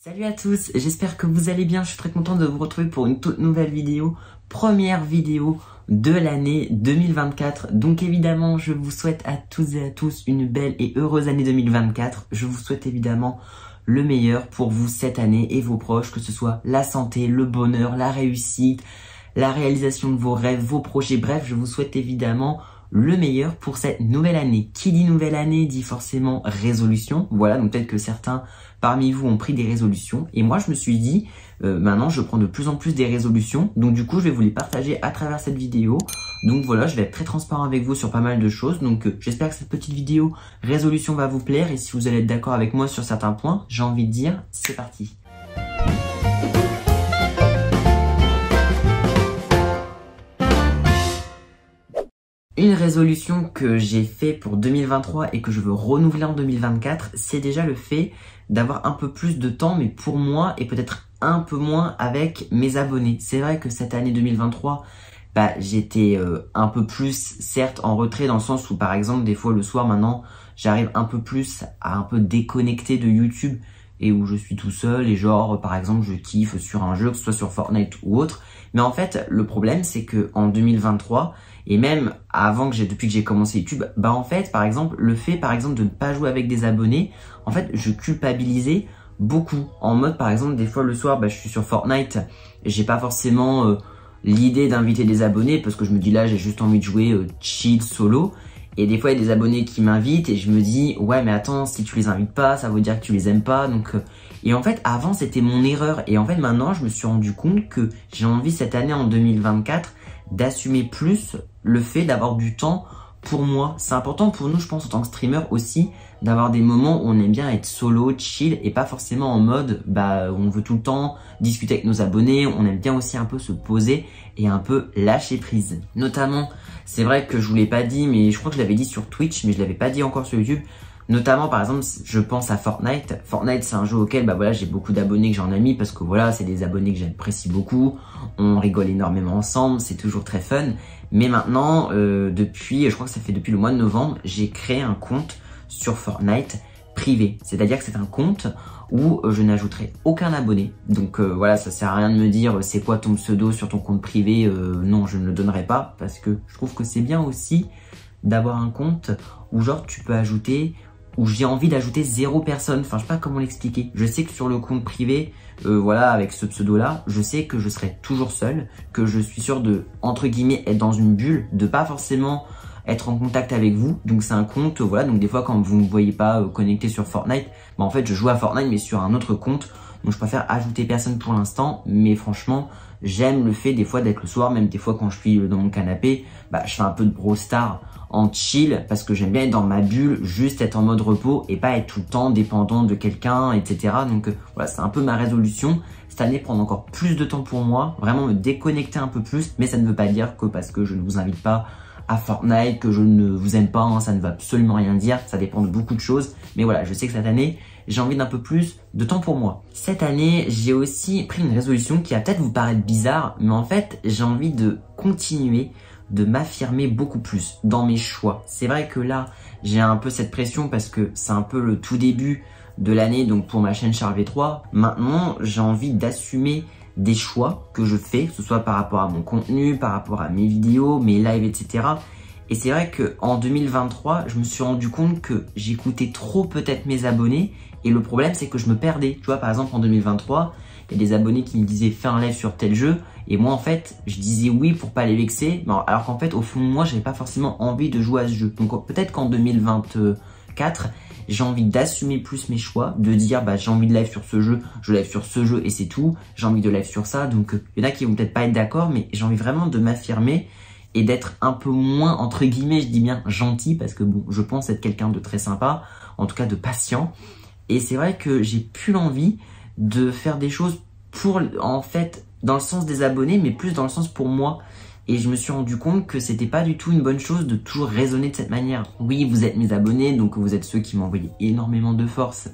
Salut à tous, j'espère que vous allez bien, je suis très content de vous retrouver pour une toute nouvelle vidéo, première vidéo de l'année 2024. Donc évidemment, je vous souhaite à toutes et à tous une belle et heureuse année 2024. Je vous souhaite évidemment le meilleur pour vous cette année et vos proches, que ce soit la santé, le bonheur, la réussite, la réalisation de vos rêves, vos projets, bref, je vous souhaite évidemment le meilleur pour cette nouvelle année. Qui dit nouvelle année dit forcément résolution. Voilà, donc peut-être que certains parmi vous ont pris des résolutions. Et moi, je me suis dit, maintenant, je prends de plus en plus des résolutions. Donc du coup, je vais vous les partager à travers cette vidéo. Donc voilà, je vais être très transparent avec vous sur pas mal de choses. Donc j'espère que cette petite vidéo résolution va vous plaire. Et si vous allez être d'accord avec moi sur certains points, j'ai envie de dire, c'est parti. Une résolution que j'ai fait pour 2023 et que je veux renouveler en 2024, c'est déjà le fait d'avoir un peu plus de temps, mais pour moi, et peut-être un peu moins avec mes abonnés. C'est vrai que cette année 2023, j'étais un peu plus, certes, en retrait dans le sens où, par exemple, des fois le soir, maintenant, j'arrive un peu plus à un peu déconnecter de YouTube et où je suis tout seul et genre, par exemple, je kiffe sur un jeu, que ce soit sur Fortnite ou autre. Mais en fait, le problème, c'est que en 2023, et même avant depuis que j'ai commencé YouTube, en fait, par exemple, le fait, par exemple, de ne pas jouer avec des abonnés, en fait, je culpabilisais beaucoup. En mode, par exemple, des fois le soir, je suis sur Fortnite, j'ai pas forcément l'idée d'inviter des abonnés parce que je me dis là, j'ai juste envie de jouer chill, solo. Et des fois, il y a des abonnés qui m'invitent et je me dis, ouais, mais attends, si tu les invites pas, ça veut dire que tu les aimes pas. Donc, et en fait, avant, c'était mon erreur. Et en fait, maintenant, je me suis rendu compte que j'ai envie cette année, en 2024, d'assumer plus le fait d'avoir du temps pour moi. C'est important pour nous, je pense, en tant que streamer aussi, d'avoir des moments où on aime bien être solo, chill, et pas forcément en mode, où on veut tout le temps discuter avec nos abonnés. On aime bien aussi un peu se poser et un peu lâcher prise. Notamment, c'est vrai que je vous l'ai pas dit, mais je crois que je l'avais dit sur Twitch, mais je l'avais pas dit encore sur YouTube. Notamment, par exemple, je pense à Fortnite. Fortnite, c'est un jeu auquel, j'ai beaucoup d'abonnés que j'en ai mis parce que voilà, c'est des abonnés que j'apprécie beaucoup. On rigole énormément ensemble, c'est toujours très fun. Mais maintenant, je crois que ça fait depuis le mois de novembre, j'ai créé un compte sur Fortnite privé. C'est-à-dire que c'est un compte où je n'ajouterai aucun abonné. Donc voilà, ça sert à rien de me dire c'est quoi ton pseudo sur ton compte privé. Non, je ne le donnerai pas parce que je trouve que c'est bien aussi d'avoir un compte où genre tu peux ajouter, où j'ai envie d'ajouter 0 personne. Enfin, je sais pas comment l'expliquer. Je sais que sur le compte privé, avec ce pseudo-là, je sais que je serai toujours seul, que je suis sûr de, entre guillemets, être dans une bulle, de pas forcément être en contact avec vous. Donc c'est un compte, voilà, donc des fois quand vous ne me voyez pas connecté sur Fortnite, en fait je joue à Fortnite mais sur un autre compte. Donc je préfère ajouter personne pour l'instant, mais franchement, j'aime le fait des fois d'être le soir, même des fois quand je suis dans mon canapé, je fais un peu de Brawl Stars en chill parce que j'aime bien être dans ma bulle, juste être en mode repos et pas être tout le temps dépendant de quelqu'un, etc. Donc voilà, c'est un peu ma résolution. Cette année, prendre encore plus de temps pour moi, vraiment me déconnecter un peu plus, mais ça ne veut pas dire que parce que je ne vous invite pas à Fortnite, que je ne vous aime pas, ça ne veut absolument rien dire, ça dépend de beaucoup de choses. Mais voilà, je sais que cette année, j'ai envie d'un peu plus de temps pour moi. Cette année, j'ai aussi pris une résolution qui va peut-être vous paraître bizarre, mais en fait, j'ai envie de continuer de m'affirmer beaucoup plus dans mes choix. C'est vrai que là, j'ai un peu cette pression parce que c'est un peu le tout début de l'année, donc pour ma chaîne Charles V3. Maintenant, j'ai envie d'assumer des choix que je fais, que ce soit par rapport à mon contenu, par rapport à mes vidéos, mes lives, etc. Et c'est vrai qu'en 2023, je me suis rendu compte que j'écoutais trop peut-être mes abonnés et le problème c'est que je me perdais. Tu vois, par exemple en 2023, il y a des abonnés qui me disaient fais un live sur tel jeu et moi en fait je disais oui pour pas les vexer, alors qu'en fait au fond de moi j'avais pas forcément envie de jouer à ce jeu. Donc peut-être qu'en 2024, j'ai envie d'assumer plus mes choix, de dire j'ai envie de live sur ce jeu, je live sur ce jeu et c'est tout, j'ai envie de live sur ça. Donc il y en a qui vont peut-être pas être d'accord, mais j'ai envie vraiment de m'affirmer et d'être un peu moins, entre guillemets, je dis bien gentil, parce que bon, je pense être quelqu'un de très sympa, en tout cas de patient. Et c'est vrai que j'ai plus l'envie de faire des choses pour, en fait, dans le sens des abonnés, mais plus dans le sens pour moi. Et je me suis rendu compte que c'était pas du tout une bonne chose de toujours raisonner de cette manière. Oui, vous êtes mes abonnés, donc vous êtes ceux qui m'envoient énormément de force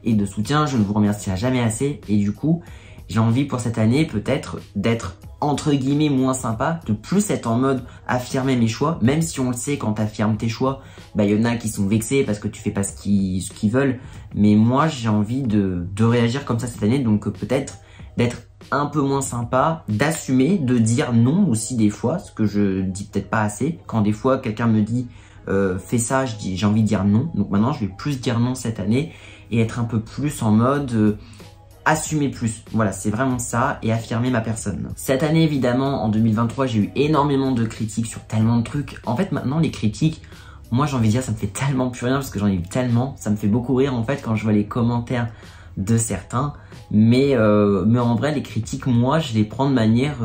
et de soutien. Je ne vous remercierai jamais assez. Et du coup, j'ai envie pour cette année peut-être d'être entre guillemets moins sympa, de plus être en mode affirmer mes choix, même si on le sait quand t'affirmes tes choix, bah il y en a qui sont vexés parce que tu fais pas ce qu'ils veulent, mais moi j'ai envie de réagir comme ça cette année, donc peut-être d'être un peu moins sympa, d'assumer, de dire non aussi des fois, ce que je dis peut-être pas assez, quand des fois quelqu'un me dit fais ça, j'ai envie de dire non, donc maintenant je vais plus dire non cette année et être un peu plus en mode assumer plus, voilà, c'est vraiment ça, et affirmer ma personne. Cette année, évidemment, en 2023, j'ai eu énormément de critiques sur tellement de trucs. En fait, maintenant, les critiques, moi, j'ai envie de dire, ça me fait tellement plus rien, parce que j'en ai eu tellement. Ça me fait beaucoup rire, en fait, quand je vois les commentaires de certains. Mais en vrai, les critiques, moi, je les prends de manière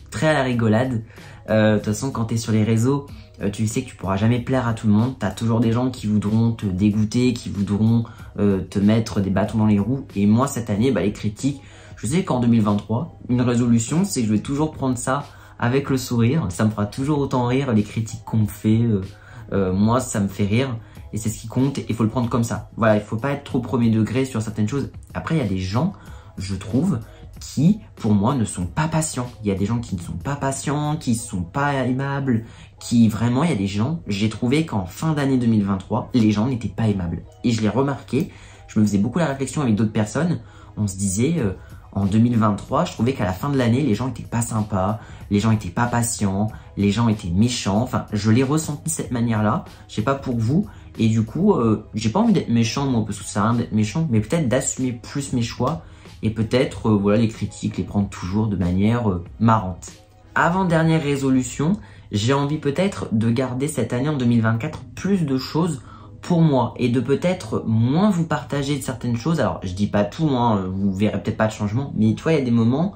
très à la rigolade. De toute façon, quand t'es sur les réseaux, tu sais que tu pourras jamais plaire à tout le monde. T'as toujours des gens qui voudront te dégoûter, qui voudront te mettre des bâtons dans les roues. Et moi, cette année, bah, les critiques, je sais qu'en 2023, une résolution, c'est que je vais toujours prendre ça avec le sourire. Ça me fera toujours autant rire, les critiques qu'on me fait. Moi, ça me fait rire. Et c'est ce qui compte, il faut le prendre comme ça. Voilà, il faut pas être trop premier degré sur certaines choses. Après, il y a des gens, je trouve, qui, pour moi, ne sont pas patients. Il y a des gens qui ne sont pas patients, qui ne sont pas aimables, qui vraiment, il y a des gens, j'ai trouvé qu'en fin d'année 2023, les gens n'étaient pas aimables. Et je l'ai remarqué, je me faisais beaucoup la réflexion avec d'autres personnes, on se disait, en 2023, je trouvais qu'à la fin de l'année, les gens étaient pas sympas, les gens étaient pas patients, les gens étaient méchants, enfin, je l'ai ressenti de cette manière-là, je sais pas pour vous, et du coup, j'ai pas envie d'être méchant, moi, parce que ça sert à rien d'être méchant, mais peut-être d'assumer plus mes choix, et peut-être, voilà, les critiques, les prendre toujours de manière marrante. Avant-dernière résolution, j'ai envie peut-être de garder cette année en 2024 plus de choses pour moi et de peut-être moins vous partager de certaines choses. Alors, je dis pas tout, hein, vous verrez peut-être pas de changement, mais tu vois, il y a des moments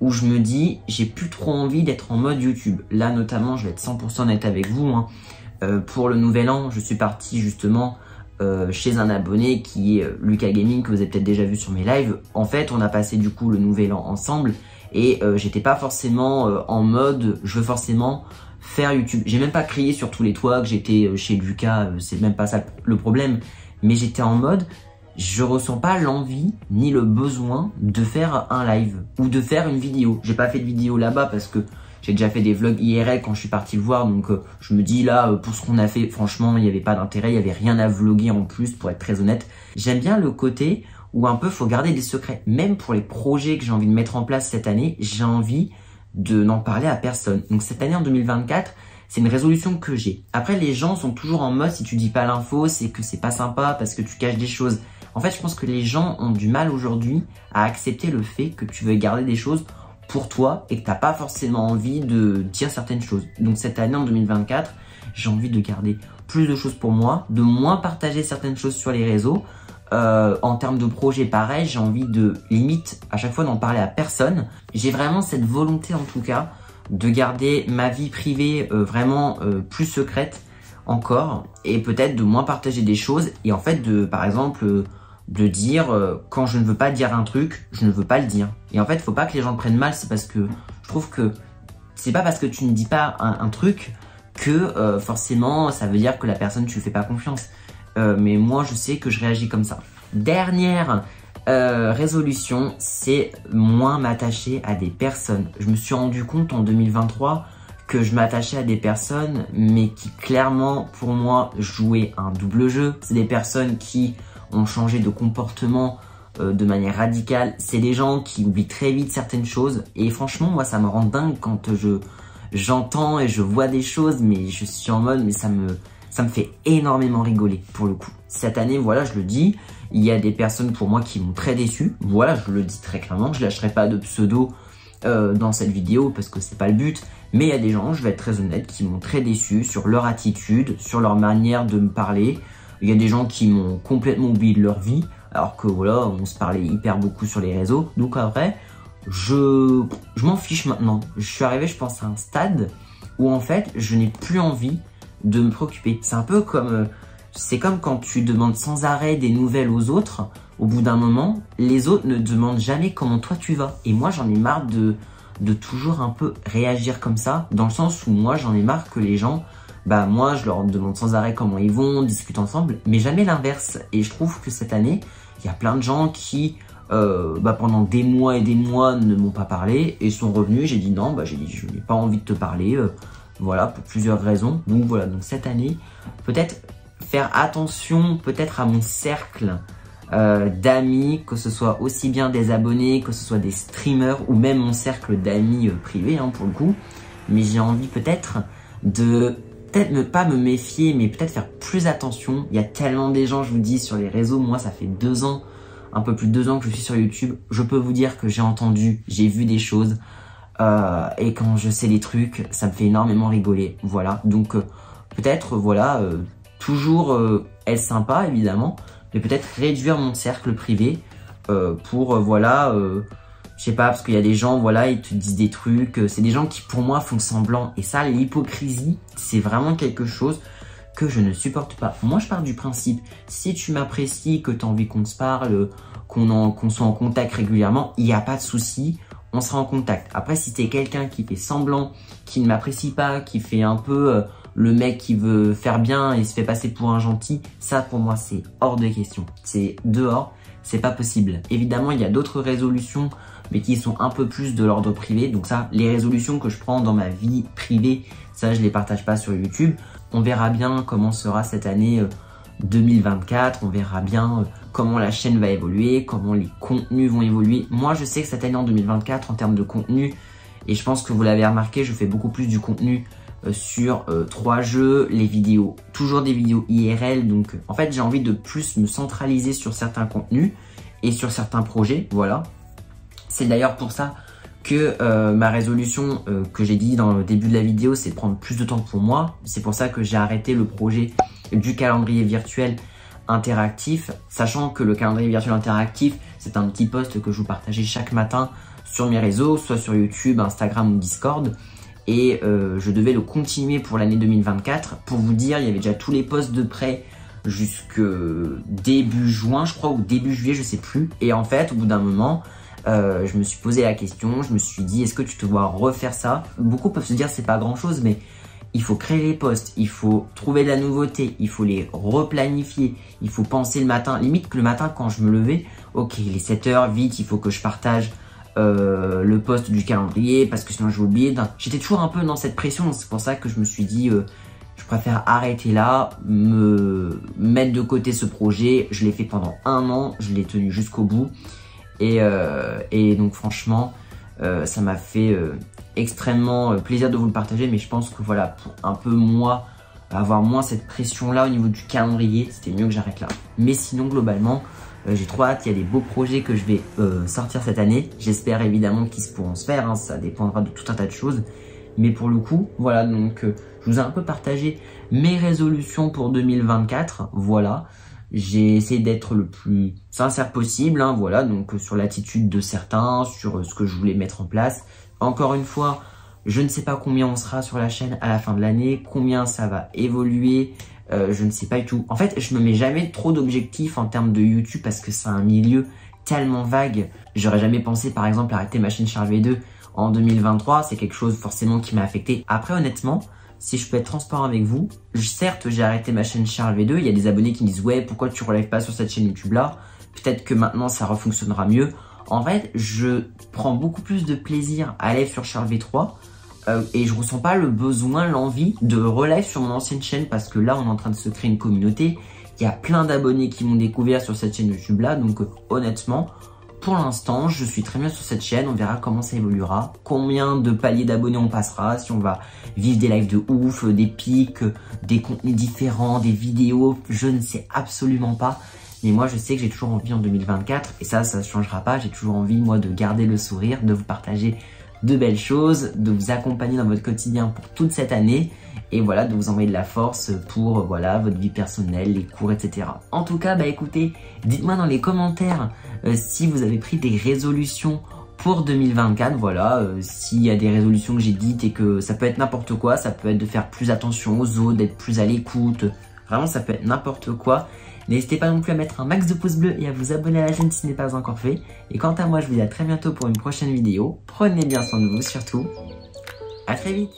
où je me dis, j'ai plus trop envie d'être en mode YouTube. Là, notamment, je vais être 100% honnête avec vous, hein. Pour le nouvel an, je suis parti justement chez un abonné qui est Lucas Gaming, que vous avez peut-être déjà vu sur mes lives. En fait, on a passé du coup le nouvel an ensemble et j'étais pas forcément en mode je veux forcément faire YouTube. J'ai même pas crié sur tous les toits que j'étais chez Lucas, c'est même pas ça le problème, mais j'étais en mode je ressens pas l'envie ni le besoin de faire un live ou de faire une vidéo. J'ai pas fait de vidéo là-bas parce que j'ai déjà fait des vlogs IRL quand je suis parti le voir, donc je me dis là, pour ce qu'on a fait, franchement, il n'y avait pas d'intérêt, il n'y avait rien à vlogger en plus, pour être très honnête. J'aime bien le côté où un peu faut garder des secrets. Même pour les projets que j'ai envie de mettre en place cette année, j'ai envie de n'en parler à personne. Donc cette année en 2024, c'est une résolution que j'ai. Après, les gens sont toujours en mode, si tu dis pas l'info, c'est que c'est pas sympa parce que tu caches des choses. En fait, je pense que les gens ont du mal aujourd'hui à accepter le fait que tu veux garder des choses pour toi et que t'as pas forcément envie de dire certaines choses. Donc cette année en 2024, j'ai envie de garder plus de choses pour moi, de moins partager certaines choses sur les réseaux. En termes de projet, pareil, j'ai envie de limite à chaque fois n'en parler à personne. J'ai vraiment cette volonté en tout cas de garder ma vie privée vraiment plus secrète encore et peut-être de moins partager des choses et en fait de par exemple de dire quand je ne veux pas dire un truc, je ne veux pas le dire. Et en fait, faut pas que les gens le prennent mal, c'est parce que je trouve que c'est pas parce que tu ne dis pas un truc que forcément ça veut dire que la personne tu lui fais pas confiance. Mais moi je sais que je réagis comme ça. Dernière résolution, c'est moins m'attacher à des personnes. Je me suis rendu compte en 2023 que je m'attachais à des personnes mais qui clairement pour moi jouaient un double jeu. C'est des personnes qui ont changé de comportement de manière radicale. C'est des gens qui oublient très vite certaines choses et franchement moi ça me rend dingue quand j'entends et je vois des choses, mais je suis en mode mais ça me fait énormément rigoler pour le coup. Cette année, voilà, je le dis, il y a des personnes pour moi qui m'ont très déçu. Voilà, je le dis très clairement, je lâcherai pas de pseudo dans cette vidéo parce que c'est pas le but. Mais il y a des gens, je vais être très honnête, qui m'ont très déçu sur leur attitude, sur leur manière de me parler. Il y a des gens qui m'ont complètement oublié de leur vie, alors que voilà, on se parlait hyper beaucoup sur les réseaux. Donc après, je m'en fiche maintenant. Je suis arrivé, je pense, à un stade où en fait, je n'ai plus envie de me préoccuper. C'est un peu comme, c'est comme quand tu demandes sans arrêt des nouvelles aux autres. Au bout d'un moment, les autres ne demandent jamais comment toi tu vas. Et moi, j'en ai marre de toujours un peu réagir comme ça, dans le sens où moi, j'en ai marre que les gens, bah moi, je leur demande sans arrêt comment ils vont, on discute ensemble, mais jamais l'inverse. Et je trouve que cette année, il y a plein de gens qui pendant des mois et des mois ne m'ont pas parlé et sont revenus. J'ai dit non, j'ai dit je n'ai pas envie de te parler, voilà, pour plusieurs raisons. Donc voilà, donc cette année, peut-être faire attention peut-être à mon cercle d'amis, que ce soit aussi bien des abonnés, que ce soit des streamers ou même mon cercle d'amis privés pour le coup. Mais j'ai envie peut-être de ne pas me méfier, mais peut-être faire plus attention. Il y a tellement des gens, je vous dis, sur les réseaux. Moi, ça fait 2 ans, un peu plus de 2 ans que je suis sur YouTube. Je peux vous dire que j'ai entendu, j'ai vu des choses. Et quand je sais les trucs, ça me fait énormément rigoler. Voilà, donc peut-être, voilà, toujours être sympa, évidemment, mais peut-être réduire mon cercle privé pour, voilà... je sais pas, parce qu'il y a des gens, voilà, ils te disent des trucs. C'est des gens qui, pour moi, font semblant. Et ça, l'hypocrisie, c'est vraiment quelque chose que je ne supporte pas. Moi, je pars du principe, si tu m'apprécies, que tu as envie qu'on se parle, qu'on soit en contact régulièrement, il n'y a pas de souci, on sera en contact. Après, si tu es quelqu'un qui fait semblant, qui ne m'apprécie pas, qui fait un peu le mec qui veut faire bien et se fait passer pour un gentil, ça, pour moi, c'est hors de question. C'est dehors, c'est pas possible. Évidemment, il y a d'autres résolutions, mais qui sont un peu plus de l'ordre privé. Donc ça, les résolutions que je prends dans ma vie privée, ça, je les partage pas sur YouTube. On verra bien comment sera cette année 2024. On verra bien comment la chaîne va évoluer, comment les contenus vont évoluer. Moi, je sais que cette année en 2024, en termes de contenu, et je pense que vous l'avez remarqué, je fais beaucoup plus du contenu sur 3 jeux, les vidéos, toujours des vidéos IRL. Donc, en fait, j'ai envie de plus me centraliser sur certains contenus et sur certains projets. Voilà. C'est d'ailleurs pour ça que ma résolution que j'ai dit dans le début de la vidéo, c'est de prendre plus de temps pour moi. C'est pour ça que j'ai arrêté le projet du calendrier virtuel interactif, sachant que le calendrier virtuel interactif, c'est un petit post que je vous partageais chaque matin sur mes réseaux, soit sur YouTube, Instagram ou Discord. Et je devais le continuer pour l'année 2024. Pour vous dire, il y avait déjà tous les posts de prêt jusque début juin, je crois, ou début juillet, je sais plus. Et en fait, au bout d'un moment... je me suis posé la question, je me suis dit, est-ce que tu te vois refaire ça? Beaucoup peuvent se dire, c'est pas grand chose, mais il faut créer les posts, il faut trouver de la nouveauté, il faut les replanifier, il faut penser le matin. Limite que le matin, quand je me levais, ok, il est 7 h, vite, il faut que je partage le post du calendrier, parce que sinon je vais oublier. J'étais toujours un peu dans cette pression, c'est pour ça que je me suis dit, je préfère arrêter là, me mettre de côté ce projet. Je l'ai fait pendant 1 an, je l'ai tenu jusqu'au bout. Et donc franchement, ça m'a fait extrêmement plaisir de vous le partager. Mais je pense que voilà, pour un peu moi, avoir moins cette pression là au niveau du calendrier, c'était mieux que j'arrête là. Mais sinon globalement, j'ai trop hâte. Il y a des beaux projets que je vais sortir cette année. J'espère évidemment qu'ils pourront se faire, ça dépendra de tout un tas de choses. Mais pour le coup, voilà, donc je vous ai un peu partagé mes résolutions pour 2024, voilà. J'ai essayé d'être le plus sincère possible, voilà, donc sur l'attitude de certains, sur ce que je voulais mettre en place. Encore une fois, je ne sais pas combien on sera sur la chaîne à la fin de l'année, combien ça va évoluer, je ne sais pas du tout. En fait, je me mets jamais trop d'objectifs en termes de YouTube parce que c'est un milieu tellement vague. J'aurais jamais pensé, par exemple, arrêter ma chaîne Charles V2 en 2023, c'est quelque chose forcément qui m'a affecté. Après, honnêtement, si je peux être transparent avec vous, certes, j'ai arrêté ma chaîne Charles V2. Il y a des abonnés qui me disent « Ouais, pourquoi tu relèves pas sur cette chaîne YouTube-là ?» Peut-être que maintenant, ça refonctionnera mieux. En fait, je prends beaucoup plus de plaisir à live sur Charles V3 et je ressens pas le besoin, l'envie de relive sur mon ancienne chaîne parce que là, on est en train de se créer une communauté. Il y a plein d'abonnés qui m'ont découvert sur cette chaîne YouTube-là. Donc, honnêtement... Pour l'instant, je suis très bien sur cette chaîne, on verra comment ça évoluera, combien de paliers d'abonnés on passera, si on va vivre des lives de ouf, des pics, des contenus différents, des vidéos, je ne sais absolument pas. Mais moi, je sais que j'ai toujours envie en 2024, et ça ne changera pas, j'ai toujours envie, moi, de garder le sourire, de vous partager de belles choses, de vous accompagner dans votre quotidien pour toute cette année, et voilà, de vous envoyer de la force pour voilà votre vie personnelle, les cours, etc. En tout cas, écoutez, dites-moi dans les commentaires si vous avez pris des résolutions pour 2024, voilà, s'il y a des résolutions que j'ai dites et que ça peut être n'importe quoi, ça peut être de faire plus attention aux autres, d'être plus à l'écoute, vraiment ça peut être n'importe quoi. N'hésitez pas non plus à mettre un max de pouces bleus et à vous abonner à la chaîne si ce n'est pas encore fait. Et quant à moi, je vous dis à très bientôt pour une prochaine vidéo. Prenez bien soin de vous surtout. À très vite.